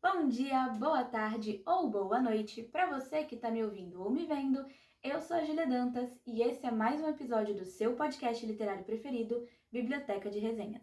Bom dia, boa tarde ou boa noite para você que está me ouvindo ou me vendo. Eu sou a Júlia Dantas e esse é mais um episódio do seu podcast literário preferido, Biblioteca de Resenhas.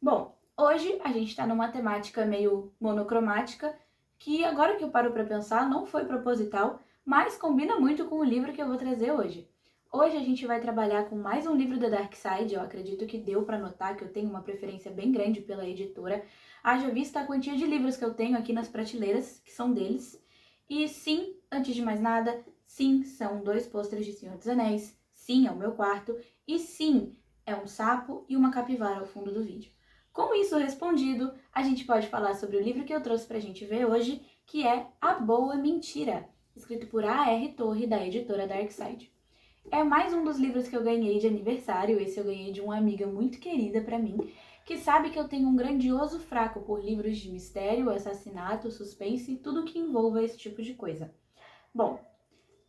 Bom, hoje a gente está numa temática meio monocromática, que agora que eu paro para pensar não foi proposital, mas combina muito com o livro que eu vou trazer hoje. Hoje a gente vai trabalhar com mais um livro da Dark Side. Eu acredito que deu para notar que eu tenho uma preferência bem grande pela editora. Haja vista a quantia de livros que eu tenho aqui nas prateleiras, que são deles. E sim, antes de mais nada, sim, são 2 pôsteres de Senhor dos Anéis, sim, é o meu quarto, e sim, é um sapo e uma capivara ao fundo do vídeo. Com isso respondido, a gente pode falar sobre o livro que eu trouxe pra gente ver hoje, que é A Boa Mentira, escrito por A.R. Torre, da editora Darkside. É mais um dos livros que eu ganhei de aniversário. Esse eu ganhei de uma amiga muito querida pra mim, que sabe que eu tenho um grandioso fraco por livros de mistério, assassinato, suspense e tudo que envolva esse tipo de coisa. Bom,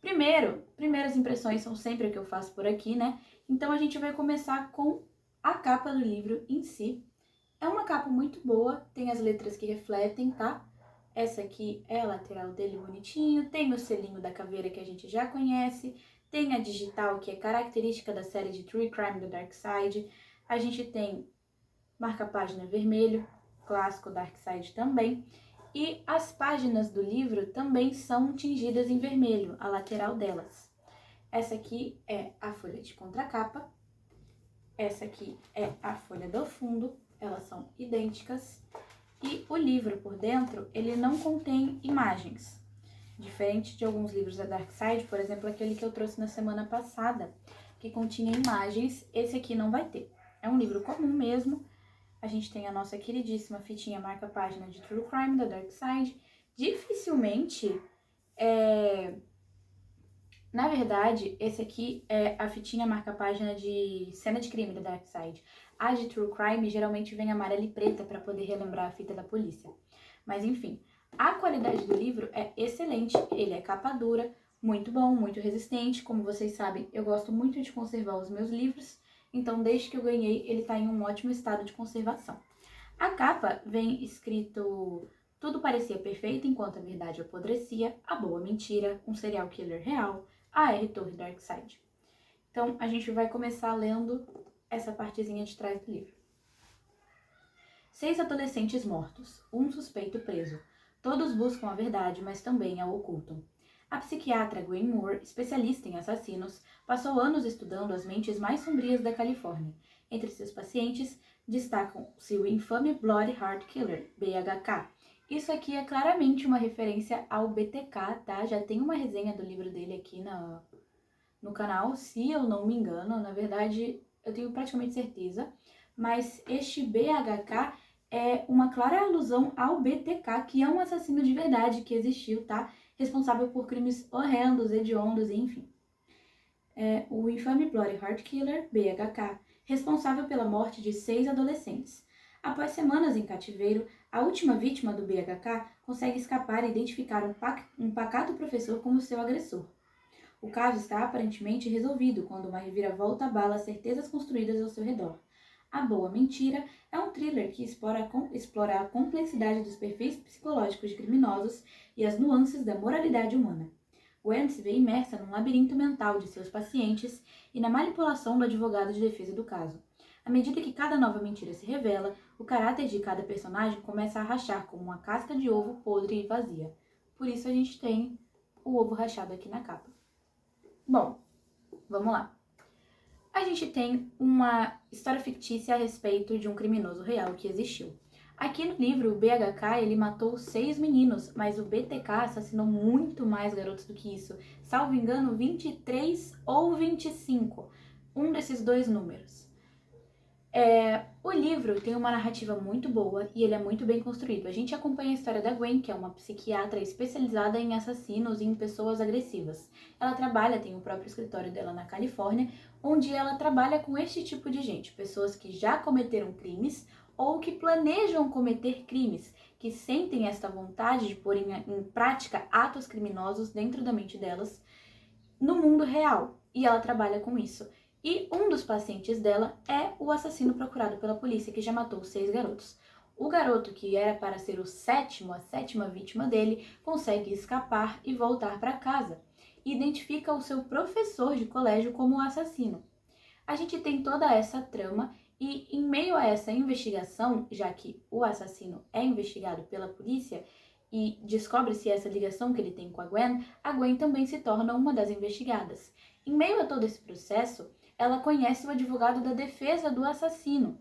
primeiras impressões são sempre o que eu faço por aqui, né? Então a gente vai começar com a capa do livro em si. É uma capa muito boa, tem as letras que refletem, tá? Essa aqui é a lateral dele bonitinho, tem o selinho da caveira que a gente já conhece, tem a digital que é característica da série de True Crime do Darkside, a gente tem marca-página vermelho, clássico Darkside também, e as páginas do livro também são tingidas em vermelho, a lateral delas. Essa aqui é a folha de contracapa, essa aqui é a folha do fundo, elas são idênticas. E o livro por dentro, ele não contém imagens. Diferente de alguns livros da Darkside, por exemplo, aquele que eu trouxe na semana passada, que continha imagens, esse aqui não vai ter. É um livro comum mesmo. A gente tem a nossa queridíssima fitinha marca-página de True Crime da Darkside. Dificilmente Na verdade, esse aqui é a fitinha marca-página de cena de crime da Darkside. A de True Crime geralmente vem amarela e preta para poder relembrar a fita da polícia. Mas enfim, a qualidade do livro é excelente, ele é capa dura, muito bom, muito resistente. Como vocês sabem, eu gosto muito de conservar os meus livros, então desde que eu ganhei, ele está em um ótimo estado de conservação. A capa vem escrito: tudo parecia perfeito enquanto a verdade apodrecia, a boa mentira, um serial killer real, A.R. Torre Darkside. Então, a gente vai começar lendo essa partezinha de trás do livro. 6 adolescentes mortos, um suspeito preso. Todos buscam a verdade, mas também a ocultam. A psiquiatra Gwen Moore, especialista em assassinos, passou anos estudando as mentes mais sombrias da Califórnia. Entre seus pacientes, destacam-se o infame Bloody Heart Killer, BHK. Isso aqui é claramente uma referência ao BTK, tá? Já tem uma resenha do livro dele aqui no canal, se eu não me engano. Na verdade, eu tenho praticamente certeza. Mas este BHK é uma clara alusão ao BTK, que é um assassino de verdade que existiu, tá? Responsável por crimes horrendos, hediondos, enfim. O infame Bloody Heart Killer, BHK, responsável pela morte de 6 adolescentes. Após semanas em cativeiro, a última vítima do BHK consegue escapar e identificar um pacato professor como seu agressor. O caso está aparentemente resolvido quando uma reviravolta abala as certezas construídas ao seu redor. A Boa Mentira é um thriller que explora a complexidade dos perfis psicológicos de criminosos e as nuances da moralidade humana. Gwen se vê imersa num labirinto mental de seus pacientes e na manipulação do advogado de defesa do caso. À medida que cada nova mentira se revela, o caráter de cada personagem começa a rachar como uma casca de ovo podre e vazia. Por isso a gente tem o ovo rachado aqui na capa. Bom, vamos lá. A gente tem uma história fictícia a respeito de um criminoso real que existiu. Aqui no livro, o BHK ele matou 6 meninos, mas o BTK assassinou muito mais garotos do que isso. Salvo engano, 23 ou 25. Um desses dois números. O livro tem uma narrativa muito boa e ele é muito bem construído. A gente acompanha a história da Gwen, que é uma psiquiatra especializada em assassinos e em pessoas agressivas. Ela tem o próprio escritório dela na Califórnia, onde ela trabalha com este tipo de gente, pessoas que já cometeram crimes ou que planejam cometer crimes, que sentem esta vontade de pôr em prática atos criminosos dentro da mente delas no mundo real. E ela trabalha com isso. E um dos pacientes dela é o assassino procurado pela polícia, que já matou 6 garotos. O garoto, que era para ser a sétima vítima dele, consegue escapar e voltar para casa. E identifica o seu professor de colégio como o assassino. A gente tem toda essa trama e, em meio a essa investigação, já que o assassino é investigado pela polícia e descobre-se essa ligação que ele tem com a Gwen também se torna uma das investigadas. Em meio a todo esse processo, ela conhece o advogado da defesa do assassino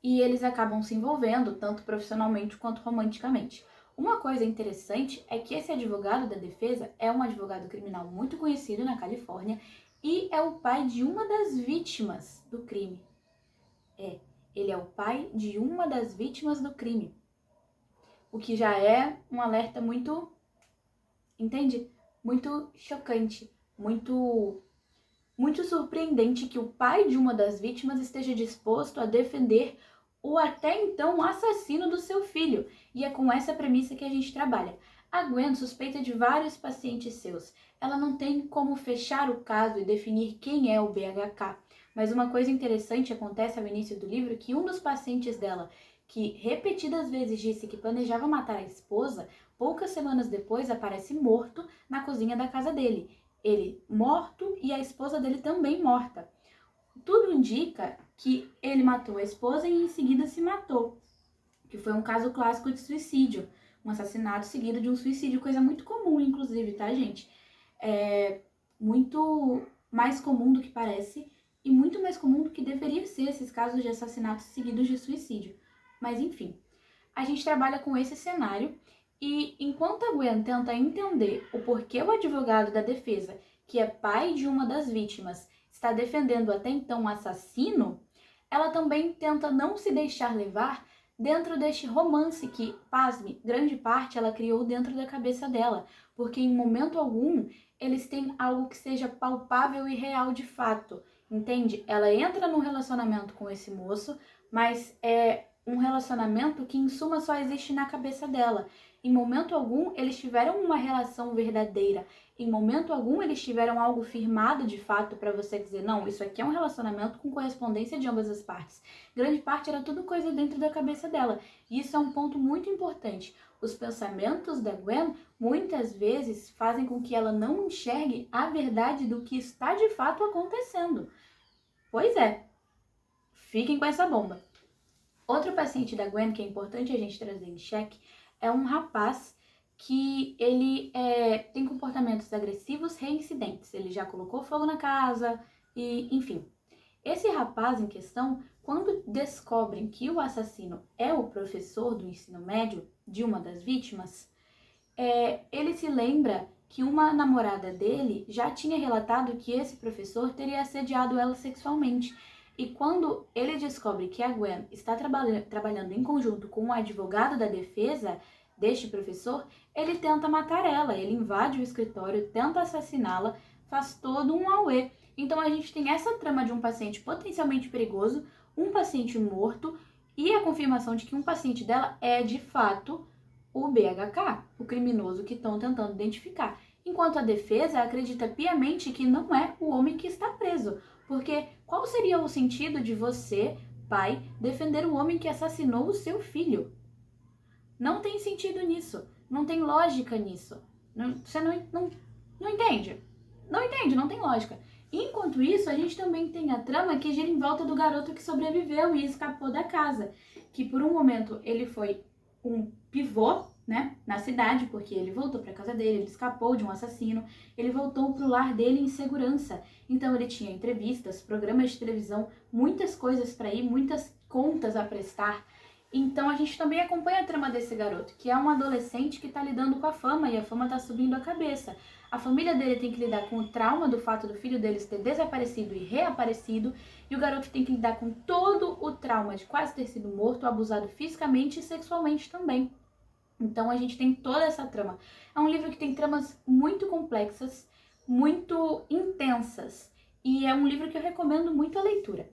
e eles acabam se envolvendo tanto profissionalmente quanto romanticamente. Uma coisa interessante é que esse advogado da defesa é um advogado criminal muito conhecido na Califórnia e é o pai de uma das vítimas do crime. Ele é o pai de uma das vítimas do crime. O que já é um alerta muito, entende? Muito chocante, muito surpreendente que o pai de uma das vítimas esteja disposto a defender o até então assassino do seu filho. E é com essa premissa que a gente trabalha. A Gwen suspeita de vários pacientes seus. Ela não tem como fechar o caso e definir quem é o BHK. Mas uma coisa interessante acontece ao início do livro, que um dos pacientes dela, que repetidas vezes disse que planejava matar a esposa, poucas semanas depois aparece morto na cozinha da casa dele. Ele morto e a esposa dele também morta. Tudo indica que ele matou a esposa e em seguida se matou, que foi um caso clássico de suicídio, um assassinato seguido de um suicídio, coisa muito comum, inclusive, tá, gente? É muito mais comum do que parece e muito mais comum do que deveria ser esses casos de assassinatos seguidos de suicídio. Mas, enfim, a gente trabalha com esse cenário e enquanto a Gwen tenta entender o porquê o advogado da defesa, que é pai de uma das vítimas, está defendendo até então o assassino, ela também tenta não se deixar levar dentro deste romance que, pasme, grande parte ela criou dentro da cabeça dela, porque em momento algum eles têm algo que seja palpável e real de fato, entende? Ela entra num relacionamento com esse moço, mas é um relacionamento que em suma só existe na cabeça dela. Em momento algum eles tiveram uma relação verdadeira. Em momento algum eles tiveram algo firmado de fato para você dizer, não, isso aqui é um relacionamento com correspondência de ambas as partes. Grande parte era tudo coisa dentro da cabeça dela. E isso é um ponto muito importante. Os pensamentos da Gwen muitas vezes fazem com que ela não enxergue a verdade do que está de fato acontecendo. Pois é, fiquem com essa bomba. Outro paciente da Gwen que é importante a gente trazer em xeque é um rapaz que ele tem comportamentos agressivos reincidentes. Ele já colocou fogo na casa e, enfim. Esse rapaz em questão, quando descobrem que o assassino é o professor do ensino médio de uma das vítimas, ele se lembra que uma namorada dele já tinha relatado que esse professor teria assediado ela sexualmente. E quando ele descobre que a Gwen está trabalhando em conjunto com o advogado da defesa deste professor, ele tenta matar ela, ele invade o escritório, tenta assassiná-la, faz todo um auê. Então a gente tem essa trama de um paciente potencialmente perigoso, um paciente morto e a confirmação de que um paciente dela é de fato o BHK, o criminoso que estão tentando identificar. Enquanto a defesa acredita piamente que não é o homem que está preso. Porque qual seria o sentido de você, pai, defender o homem que assassinou o seu filho? Não tem sentido nisso. Não tem lógica nisso. Você não entende. Não entende, não tem lógica. Enquanto isso, a gente também tem a trama que gira em volta do garoto que sobreviveu e escapou da casa. Que por um momento ele foi um pivô, né, na cidade, porque ele voltou para casa dele, ele escapou de um assassino, ele voltou para o lar dele em segurança. Então ele tinha entrevistas, programas de televisão, muitas coisas para ir, muitas contas a prestar. Então a gente também acompanha a trama desse garoto, que é um adolescente que está lidando com a fama e a fama está subindo a cabeça. A família dele tem que lidar com o trauma do fato do filho deles ter desaparecido e reaparecido, e o garoto tem que lidar com todo o trauma de quase ter sido morto, abusado fisicamente e sexualmente também. Então a gente tem toda essa trama. É um livro que tem tramas muito complexas, muito intensas, e é um livro que eu recomendo muito a leitura.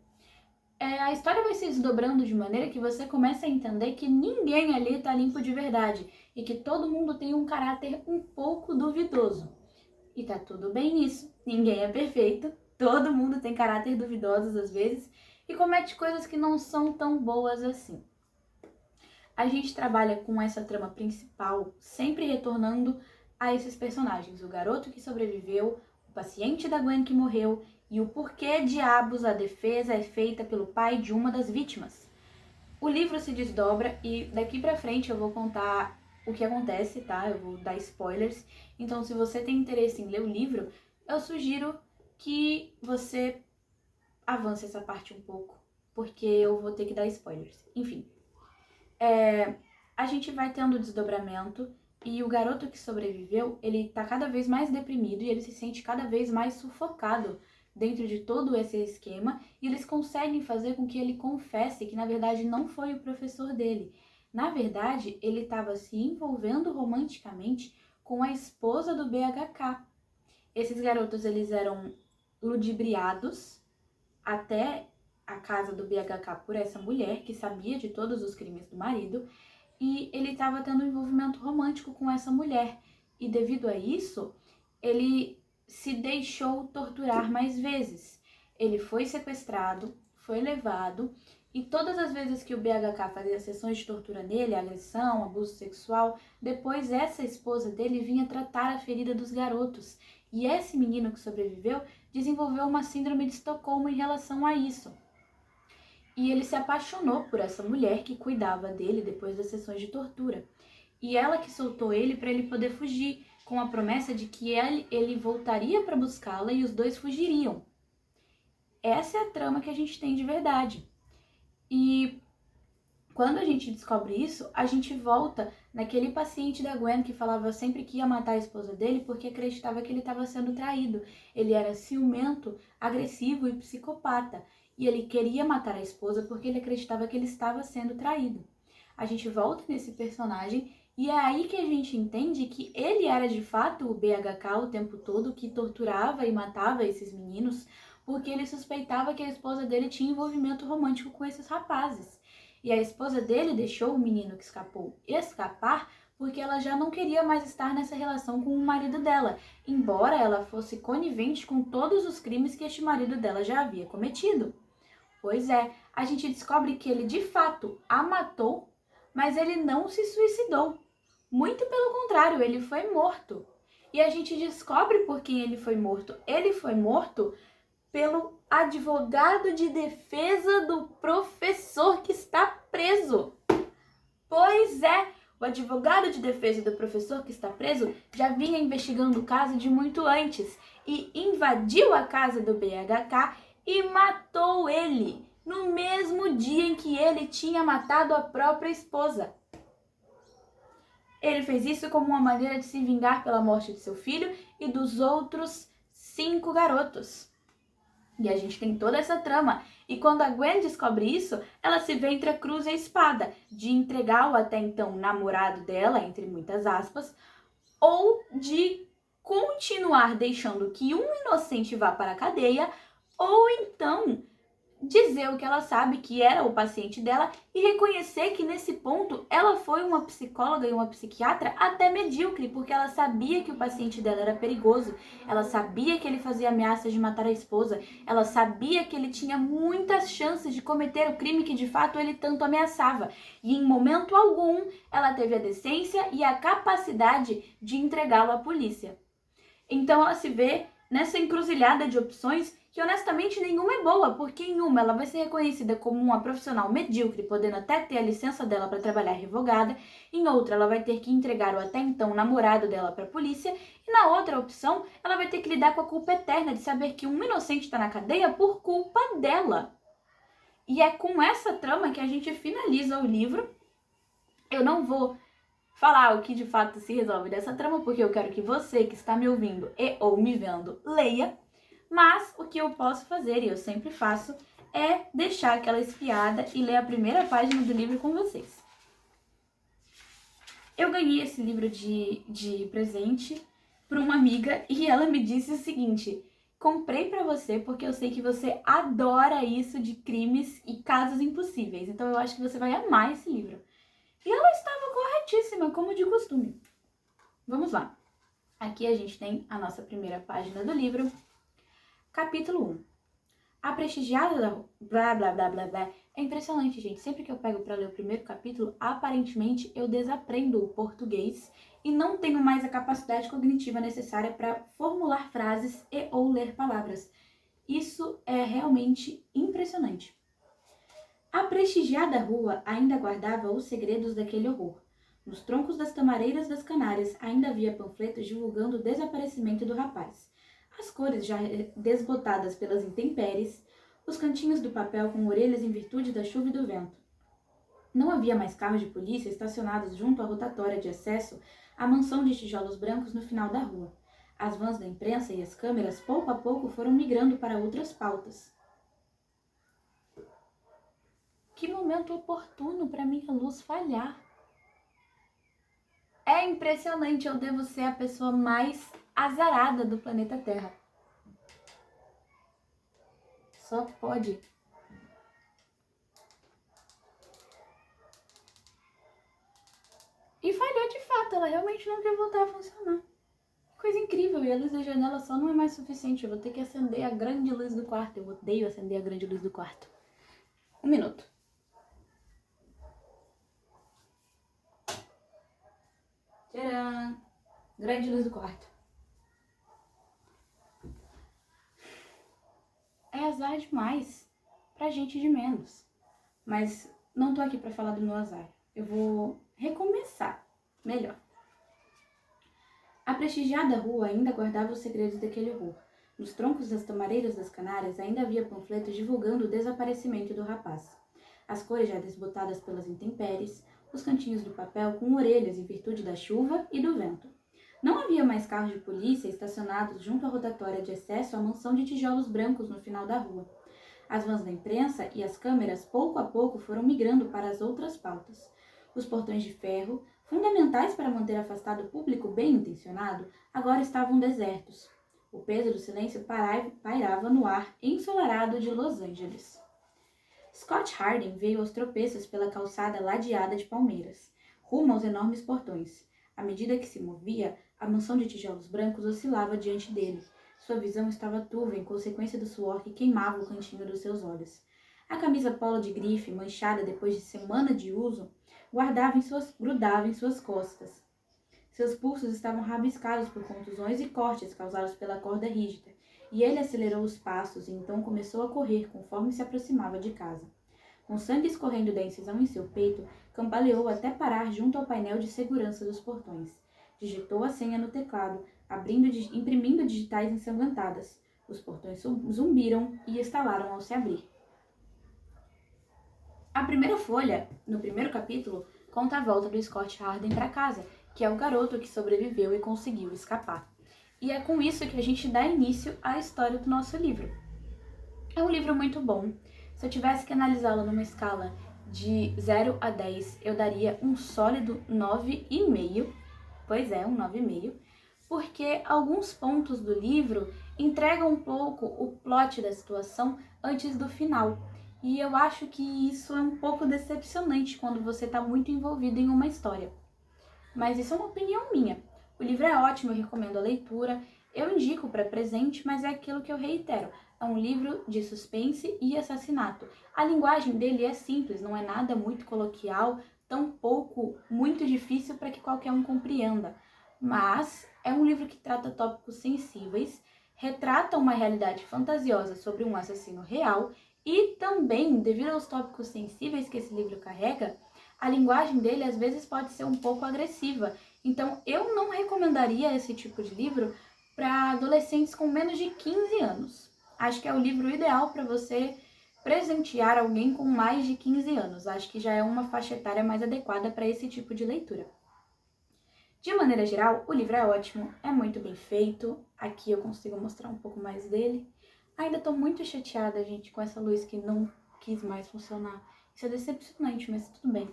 A história vai se desdobrando de maneira que você começa a entender que ninguém ali tá limpo de verdade e que todo mundo tem um caráter um pouco duvidoso. E tá tudo bem nisso, ninguém é perfeito, Todo mundo tem caráter duvidosos às vezes e comete coisas que não são tão boas assim. A gente trabalha com essa trama principal, sempre retornando a esses personagens. O garoto que sobreviveu, o paciente da Gwen que morreu e o porquê diabos a defesa é feita pelo pai de uma das vítimas. O livro se desdobra e daqui pra frente eu vou contar o que acontece, tá? Eu vou dar spoilers. Então, se você tem interesse em ler o livro, eu sugiro que você avance essa parte um pouco, porque eu vou ter que dar spoilers. Enfim, a gente vai tendo desdobramento e o garoto que sobreviveu, ele tá cada vez mais deprimido e ele se sente cada vez mais sufocado dentro de todo esse esquema, e eles conseguem fazer com que ele confesse que na verdade não foi o professor dele. Na verdade, ele estava se envolvendo romanticamente com a esposa do BHK. Esses garotos, eles eram ludibriados até a casa do BHK por essa mulher que sabia de todos os crimes do marido, e ele estava tendo um envolvimento romântico com essa mulher. E devido a isso, ele se deixou torturar mais vezes. Ele foi sequestrado, foi levado, e todas as vezes que o BHK fazia sessões de tortura nele, agressão, abuso sexual, depois essa esposa dele vinha tratar a ferida dos garotos. E esse menino que sobreviveu desenvolveu uma síndrome de Estocolmo em relação a isso. E ele se apaixonou por essa mulher que cuidava dele depois das sessões de tortura. E ela que soltou ele para ele poder fugir, com a promessa de que ele voltaria para buscá-la e os dois fugiriam. Essa é a trama que a gente tem de verdade. E quando a gente descobre isso, a gente volta naquele paciente da Gwen que falava sempre que ia matar a esposa dele porque acreditava que ele estava sendo traído. Ele era ciumento, agressivo e psicopata. E ele queria matar a esposa porque ele acreditava que ele estava sendo traído. A gente volta nesse personagem e é aí que a gente entende que ele era de fato o BHK o tempo todo, que torturava e matava esses meninos, porque ele suspeitava que a esposa dele tinha envolvimento romântico com esses rapazes. E a esposa dele deixou o menino que escapou escapar porque ela já não queria mais estar nessa relação com o marido dela, embora ela fosse conivente com todos os crimes que este marido dela já havia cometido. Pois é, a gente descobre que ele de fato a matou, mas ele não se suicidou. Muito pelo contrário, ele foi morto. E a gente descobre por quem ele foi morto. Ele foi morto pelo advogado de defesa do professor que está preso. Pois é, o advogado de defesa do professor que está preso já vinha investigando o caso de muito antes e invadiu a casa do BHK e matou ele no mesmo dia em que ele tinha matado a própria esposa. Ele fez isso como uma maneira de se vingar pela morte de seu filho e dos outros 5 garotos. E a gente tem toda essa trama. E quando a Gwen descobre isso, ela se vê entre a cruz e a espada, de entregar o até então namorado dela, entre muitas aspas, ou de continuar deixando que um inocente vá para a cadeia, ou então dizer o que ela sabe, que era o paciente dela, e reconhecer que nesse ponto ela foi uma psicóloga e uma psiquiatra até medíocre, porque ela sabia que o paciente dela era perigoso, ela sabia que ele fazia ameaças de matar a esposa, ela sabia que ele tinha muitas chances de cometer o crime que de fato ele tanto ameaçava, e em momento algum ela teve a decência e a capacidade de entregá-lo à polícia. Então ela se vê nessa encruzilhada de opções que honestamente nenhuma é boa, porque em uma ela vai ser reconhecida como uma profissional medíocre, podendo até ter a licença dela para trabalhar revogada, em outra ela vai ter que entregar o até então namorado dela para a polícia, e na outra opção ela vai ter que lidar com a culpa eterna de saber que um inocente está na cadeia por culpa dela. E é com essa trama que a gente finaliza o livro. Eu não vou falar o que de fato se resolve dessa trama, porque eu quero que você que está me ouvindo e ou me vendo leia, mas o que eu posso fazer, e eu sempre faço, é deixar aquela espiada e ler a primeira página do livro com vocês. Eu ganhei esse livro de presente para uma amiga e ela me disse o seguinte: comprei para você porque eu sei que você adora isso de crimes e casos impossíveis, então eu acho que você vai amar esse livro. E ela estava corretíssima, como de costume. Vamos lá. Aqui a gente tem a nossa primeira página do livro. Capítulo 1. A prestigiada da... blá, blá, blá, blá, blá. É impressionante, gente. Sempre que eu pego para ler o primeiro capítulo, aparentemente eu desaprendo o português e não tenho mais a capacidade cognitiva necessária para formular frases e ou ler palavras. Isso é realmente impressionante. A prestigiada rua ainda guardava os segredos daquele horror. Nos troncos das tamareiras das Canárias ainda havia panfletos divulgando o desaparecimento do rapaz. As cores já desbotadas pelas intempéries, os cantinhos do papel com orelhas em virtude da chuva e do vento. Não havia mais carros de polícia estacionados junto à rotatória de acesso à mansão de tijolos brancos no final da rua. As vans da imprensa e as câmeras, pouco a pouco, foram migrando para outras pautas. Que momento oportuno para minha luz falhar. É impressionante, eu devo ser a pessoa mais azarada do planeta Terra. Só pode. E falhou de fato, ela realmente não quer voltar a funcionar. Coisa incrível, e a luz da janela só não é mais suficiente. Eu vou ter que acender a grande luz do quarto. Eu odeio acender a grande luz do quarto. 1 minuto. Tcharam! Grande luz do quarto. É azar demais pra gente de menos. Mas não tô aqui pra falar do meu azar. Eu vou recomeçar melhor. A prestigiada rua ainda guardava os segredos daquele horror. Nos troncos das tamareiras das Canárias ainda havia panfletos divulgando o desaparecimento do rapaz. As cores já desbotadas pelas intempéries, os cantinhos do papel com orelhas em virtude da chuva e do vento. Não havia mais carros de polícia estacionados junto à rotatória de acesso à mansão de tijolos brancos no final da rua. As vans da imprensa e as câmeras pouco a pouco foram migrando para as outras pautas. Os portões de ferro, fundamentais para manter afastado o público bem-intencionado, agora estavam desertos. O peso do silêncio pairava no ar ensolarado de Los Angeles. Scott Harding veio aos tropeços pela calçada ladeada de palmeiras, rumo aos enormes portões. À medida que se movia, a mansão de tijolos brancos oscilava diante dele. Sua visão estava turva em consequência do suor que queimava o cantinho dos seus olhos. A camisa polo de grife, manchada depois de semana de uso, grudava em suas costas. Seus pulsos estavam rabiscados por contusões e cortes causados pela corda rígida, e ele acelerou os passos e então começou a correr conforme se aproximava de casa. Com sangue escorrendo da incisão em seu peito, cambaleou até parar junto ao painel de segurança dos portões. Digitou a senha no teclado, imprimindo digitais ensanguentadas. Os portões zumbiram e estalaram ao se abrir. A primeira folha, no primeiro capítulo, conta a volta do Scott Harding para casa, que é o garoto que sobreviveu e conseguiu escapar. E é com isso que a gente dá início à história do nosso livro. É um livro muito bom. Se eu tivesse que analisá-lo numa escala de 0 a 10, eu daria um sólido 9,5. Pois é, um 9,5. Porque alguns pontos do livro entregam um pouco o plot da situação antes do final. E eu acho que isso é um pouco decepcionante quando você está muito envolvido em uma história. Mas isso é uma opinião minha. O livro é ótimo, eu recomendo a leitura. Eu indico para presente, mas é aquilo que eu reitero. É um livro de suspense e assassinato. A linguagem dele é simples, não é nada muito coloquial, tampouco muito difícil para que qualquer um compreenda. Mas é um livro que trata tópicos sensíveis, retrata uma realidade fantasiosa sobre um assassino real e também, devido aos tópicos sensíveis que esse livro carrega, a linguagem dele às vezes pode ser um pouco agressiva. Então, eu não recomendaria esse tipo de livro para adolescentes com menos de 15 anos. Acho que é o livro ideal para você presentear alguém com mais de 15 anos. Acho que já é uma faixa etária mais adequada para esse tipo de leitura. De maneira geral, o livro é ótimo, é muito bem feito. Aqui eu consigo mostrar um pouco mais dele. Ainda estou muito chateada, gente, com essa luz que não quis mais funcionar. Isso é decepcionante, mas tudo bem.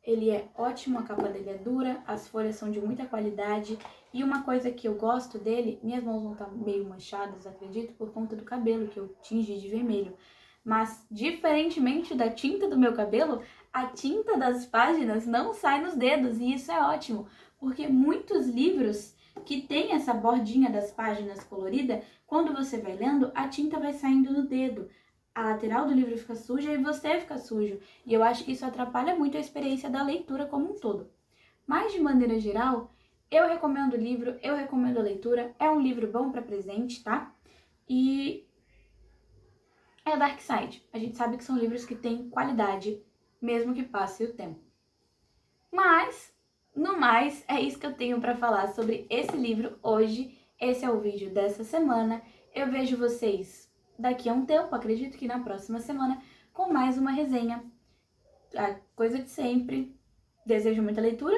Ele é ótimo, a capa dele é dura, as folhas são de muita qualidade. E uma coisa que eu gosto dele, minhas mãos vão estar meio manchadas, acredito, por conta do cabelo que eu tingi de vermelho. Mas, diferentemente da tinta do meu cabelo, a tinta das páginas não sai nos dedos, e isso é ótimo, porque muitos livros que tem essa bordinha das páginas colorida, quando você vai lendo, a tinta vai saindo do dedo. A lateral do livro fica suja e você fica sujo. E eu acho que isso atrapalha muito a experiência da leitura como um todo. Mas, de maneira geral, eu recomendo o livro, eu recomendo a leitura. É um livro bom para presente, tá? E é Dark Side. A gente sabe que são livros que têm qualidade, mesmo que passe o tempo. Mas, no mais, é isso que eu tenho para falar sobre esse livro hoje. Esse é o vídeo dessa semana. Eu vejo vocês daqui a um tempo, acredito que na próxima semana, com mais uma resenha. A coisa de sempre. Desejo muita leitura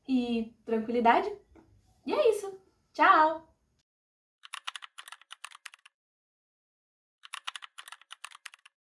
e tranquilidade. E é isso. Tchau!